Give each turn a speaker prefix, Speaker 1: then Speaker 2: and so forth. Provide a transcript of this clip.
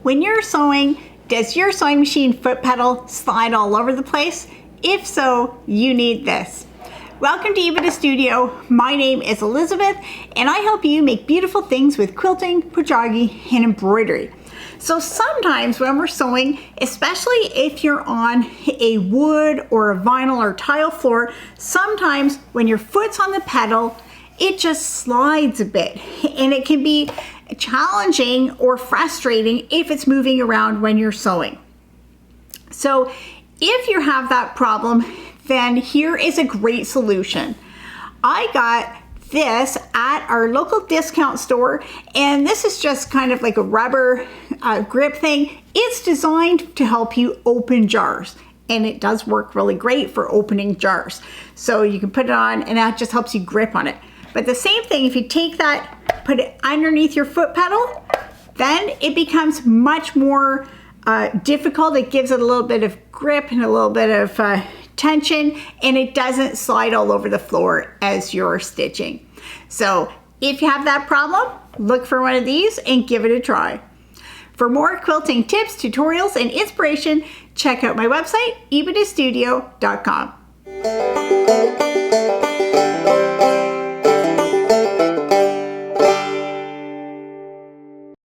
Speaker 1: When you're sewing, does your sewing machine foot pedal slide all over the place? If so, you need this. Welcome to Epida Studio. My name is Elizabeth, and I help you make beautiful things with quilting, pajagi, and embroidery. So sometimes when we're sewing, especially if you're on a wood or a vinyl or tile floor, sometimes when your foot's on the pedal, it just slides a bit, and it can be challenging or frustrating if it's moving around when you're sewing. So if you have that problem, then here is a great solution. I got this at our local discount store, and this is just kind of like a rubber grip thing. It's designed to help you open jars, and it does work really great for opening jars. So you can put it on, and that just helps you grip on it. But the same thing, if you take that, put it underneath your foot pedal, then it becomes much more difficult. It gives it a little bit of grip and a little bit of tension, and it doesn't slide all over the floor as you're stitching. So if you have that problem, look for one of these and give it a try. For more quilting tips, tutorials, and inspiration, check out my website, epidastudio.com.